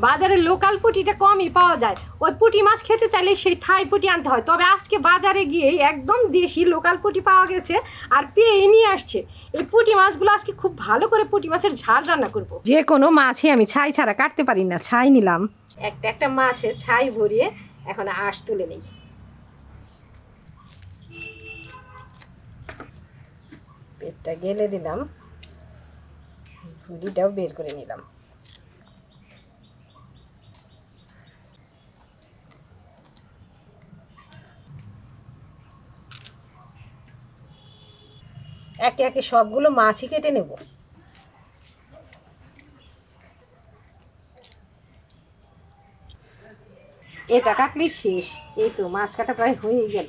বাজারে লোকাল পুঁটিটা কমই পাওয়া যায়। ওই পুঁটি মাছ খেতে চাইলে সেই থাই পুঁটি আনতে হয়। তবে আজকে বাজারে গিয়ে একদম দেশি লোকাল পুঁটি পাওয়া গেছে আর পেয়ে নিয়ে আসছে। এই পুঁটি মাছগুলো আজকে খুব ভালো করে পুঁটি মাছের ঝাল রান্না করব। যে কোনো মাছই আমি ছাই ছাড়া কাটতে পারি না, ছাই নিলাম। একটা মাছের ছাই ভরিয়ে এখন আঁশ তুলে নেই। পেটটা গেলে দিলাম, ভুঁড়িটাও বের করে নিলাম। একে একে সবগুলো মাছই কেটে নেব। এটা কাটলে শেষ। এই তো মাছ কাটা প্রায় হয়ে গেল।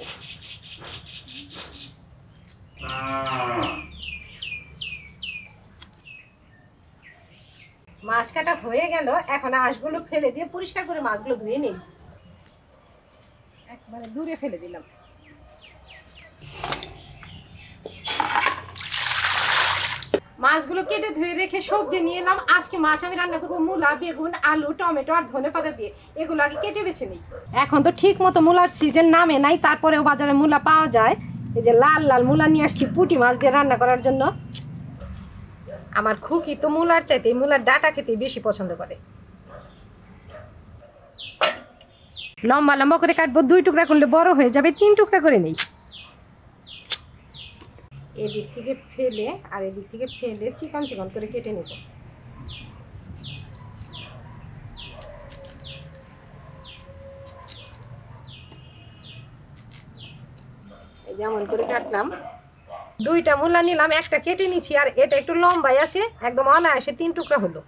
মাছ কাটা হয়ে গেল, এখন আঁশগুলো ফেলে দিয়ে পরিষ্কার করে মাছগুলো ধুয়ে নেই। একবারে দূরে ফেলে দিলাম। মাছগুলো কেটে ধুয়ে রেখে সবজি নিয়ে এলাম। আজকে মাছ আমি রান্না করবো মূলা, বেগুন, আলু, টমেটো আর ধনেপাতা দিয়ে। এগুলো আগে কেটে বেছে নিই। এখন তো ঠিক মতো মূলার সিজন নামে নাই, তারপরেও বাজারে মূলা পাওয়া যায়। এই যে লাল লাল মূলা নিয়ে আসছি পুঁটি মাছ দিয়ে রান্না করার জন্য। আমার খুকি তো মূলার চাইতে মূলার ডাটা খেতে বেশি পছন্দ করে। লম্বা লম্বা করে কাটবো, 2 টুকরা করলে বড় হয়ে যাবে, 3 টুকরা করে নেই। এদিক থেকে ফেলে আর এদিক থেকে ফেলে চিকন চিকন করে কেটে নেব। যেমন করে কাটলাম। 2টা মূলা নিলাম, একটা কেটে নিচ্ছি আর এটা একটু লম্বাই আছে, একদম অনায়াসে 3 টুকরা হলো।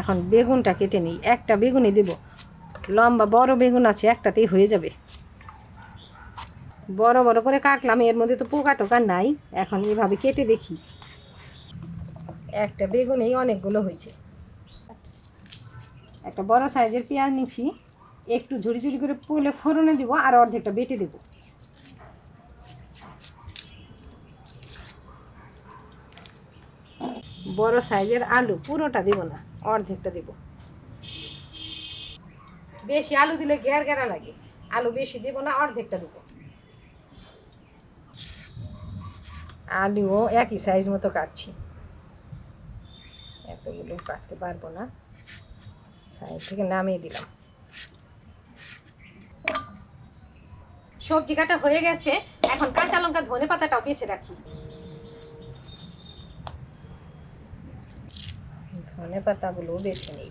এখন বেগুনটা কেটে নিই। একটা বেগুনই দেব, লম্বা বড় বেগুন আছে, একটাতেই হয়ে যাবে। বড় বড় করে কাটলাম, এর মধ্যে তো পোকা টোকা নাই। এখন এইভাবে কেটে দেখি। একটা বেগুনেই অনেকগুলো হয়েছে। একটা বড় সাইজের পেঁয়াজ নিচ্ছি, একটু ঝুড়ি ঝুড়ি করে পুলে ফোড়নে দিব আর অর্ধেকটা বেটে দেব। বড় সাইজের আলু পুরোটা দেব না, অর্ধেকটা দেব। বেশি আলু দিলে ঘের ঘেরা লাগে, আলু বেশি দেব না, অর্ধেকটা দেব। আলুও একই সাইজ মতো কাটছি, এতগুলো কাটতে পারবো না, সাইড থেকে নামিয়ে দিলাম। সবজি কাটা হয়ে গেছে, এখন কাঁচা লঙ্কা ধনেপাতাটাও বেছে রাখি। ধনেপাতাগুলো বেছে নেই।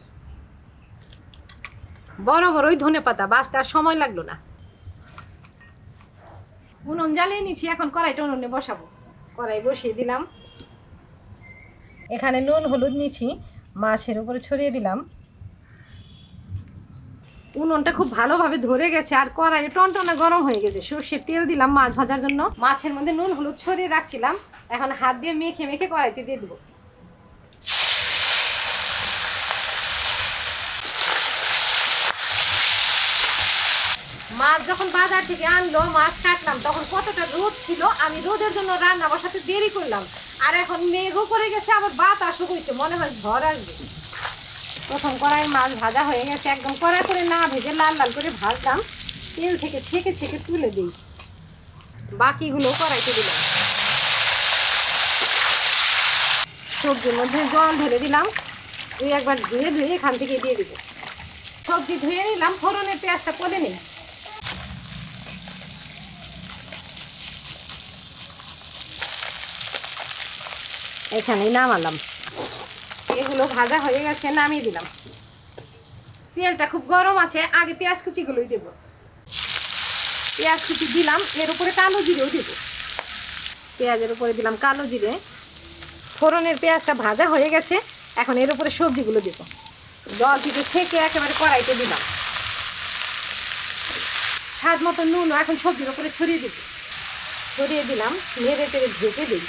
বড় বড়ই ধনেপাতা, বাঁচতে আর সময় লাগলো না। উনুন জ্বালিয়ে নিচ্ছি, এখন কড়াইটা উনুনে বসাবো। কড়াই বসিয়ে দিলাম। এখানে নুন হলুদ নিচ্ছি, মাছের উপরে ছড়িয়ে দিলাম। উনুনটা খুব ভালোভাবে ধরে গেছে আর কড়াই টনটনা গরম হয়ে গেছে। সর্ষের তেল দিলাম মাছ ভাজার জন্য। মাছের মধ্যে নুন হলুদ ছড়িয়ে রাখছিলাম, এখন হাত দিয়ে মেখে মেখে কড়াইতে দিয়ে দেবো। মাছ যখন বাজার থেকে আনলো, মাছ কাটলাম, তখন কতটা রোদ ছিল। আমি রোদের জন্য রান্না বসাতে দেরি করলাম, আর এখন মেঘও করে গেছে, আবার বাতাসও হয়েছে, মনে হয় ঝড় আসবে। প্রথম কড়াই মাছ ভাজা হয়ে গেছে, একদম কড়াই করে না ভেজে লাল লাল করে ভাজলাম। তেল থেকে ছেঁকে ছেঁকে তুলে দিই, বাকিগুলো কড়াইতে দিলাম। সবজির মধ্যে জল ঢেলে দিলাম, 2-1 ধুয়ে ধুয়ে এখান থেকে দিয়ে দিব। সবজি ধুয়ে নিলাম, ফোড়নের পেঁয়াজটা করে নিই। এখানেই নামালাম। এগুলো ভাজা হয়ে গেছে, নামিয়ে দিলাম। তেলটা খুব গরম আছে, আগে পেঁয়াজ কুচিগুলোই দেব। পেঁয়াজ কুচি দিলাম, এর উপরে কালো জিরেও দেব। পেঁয়াজের উপরে দিলাম কালো জিরে। ফোড়নের পেঁয়াজটা ভাজা হয়ে গেছে, এখন এর উপরে সবজিগুলো দেব। জল থেকে ছেঁকে একেবারে কড়াইতে দিলাম। স্বাদ মতো নুন এখন সবজির উপরে ছড়িয়ে দেব। ছড়িয়ে দিলাম, নেড়ে চেড়ে ঢেকে দিই।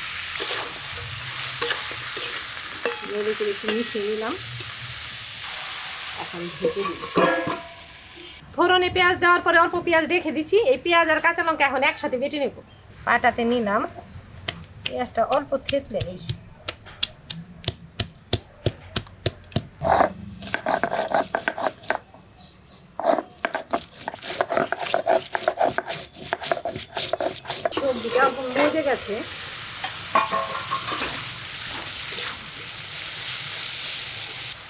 নেড়ে চেড়ে একটু মিশিয়ে নিলাম, এখন ঢেকে দিই। ফোড়নে পেঁয়াজ দেওয়ার পরে অল্প পেঁয়াজ রেখে দিচ্ছি। এই পেঁয়াজ আর কাঁচা লঙ্কা এখন একসাথে বেটে নেব। পাটাতে নিলাম, পেঁয়াজটা অল্প থেতলে নিই। গেছে।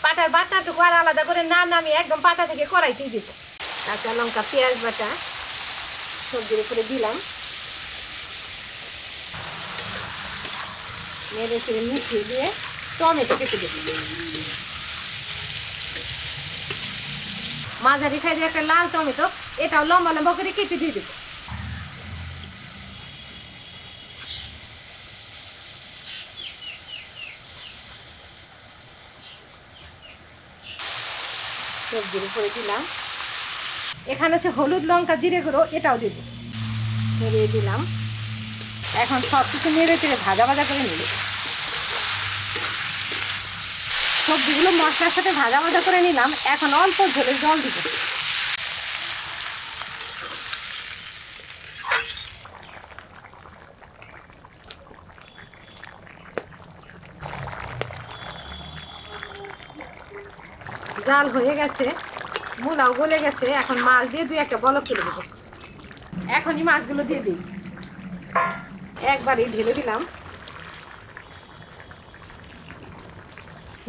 পাটার বাটাটুকু আর আলাদা করে না নামিয়ে একদম পাটা থেকে কড়াইতেই দিব। কাঁচা লঙ্কা পেঁয়াজ বাটা সবজির উপরে দিলাম, নেড়ে চেড়ে মিশিয়ে দিয়ে টমেটো কেটে দেব। মাঝারি সাইজের একটা লাল টমেটো, এটাও লম্বা লম্বা করে কেটে দিয়ে দেবো। সবজির উপরে দিলাম, এখানে আছে হলুদ লঙ্কা জিরে গুঁড়ো, এটাও দেবো, ছড়িয়ে দিলাম। এখন সব কিছু নেড়ে চেড়ে ভাজা ভাজা করে নিব। সবজিগুলো মশলার সাথে ভাজা ভাজা করে নিলাম। এখন অল্প ঝোলে জল দিব। জাল হয়ে গেছে, মূলাও গলে গেছে। এখন মাছ দিয়ে 2-1টা বলক তুলে দেবো। এখনই মাছগুলো দিয়ে দিই, একবারই ঢেলে দিলাম।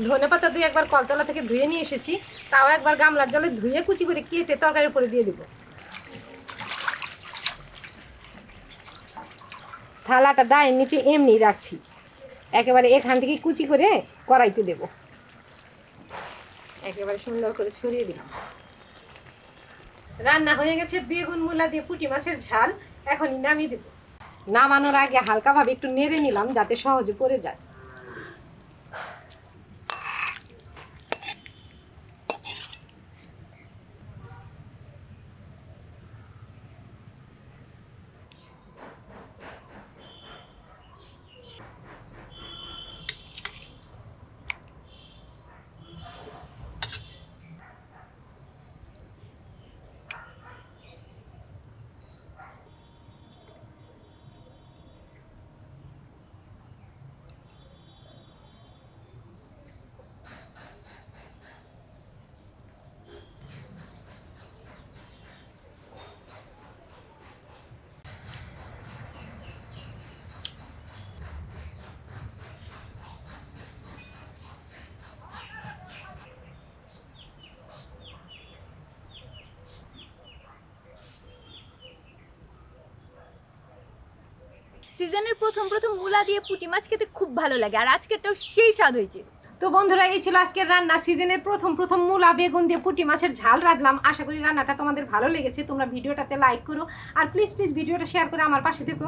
ধনেপাতা 2-1বার কলতলা থেকে ধুয়ে নিয়ে এসেছি, তাও একবার গামলার জলে ধুয়ে কুচি করে কেটে তরকারির উপরে দিয়ে দিব। থালাটা দায়ের নিচে এমনি রাখছি, একেবারে এখান থেকে কুচি করে কড়াইতে দেব। একেবারে সুন্দর করে ছড়িয়ে দিলাম। রান্না হয়ে গেছে বেগুন মূলা দিয়ে পুঁটি মাছের ঝাল। এখনই নামিয়ে দেব। নামানোর আগে হালকাভাবে একটু নেড়ে নিলাম যাতে সহজে পড়ে যায়। সিজনের প্রথম প্রথম মূলা দিয়ে পুঁটি মাছ খেতে খুব ভালো লাগে, আর আজকেরটাও সেই স্বাদ হয়েছে। তো বন্ধুরা, এই ছিল আজকের রান্না। সিজনের প্রথম প্রথম মূলা বেগুন দিয়ে পুঁটি মাছের ঝাল রাঁধলাম। আশা করি রান্নাটা তোমাদের ভালো লেগেছে। তোমরা ভিডিওটাতে লাইক করো আর প্লিজ ভিডিওটা শেয়ার করে আমার পাশে থেকো।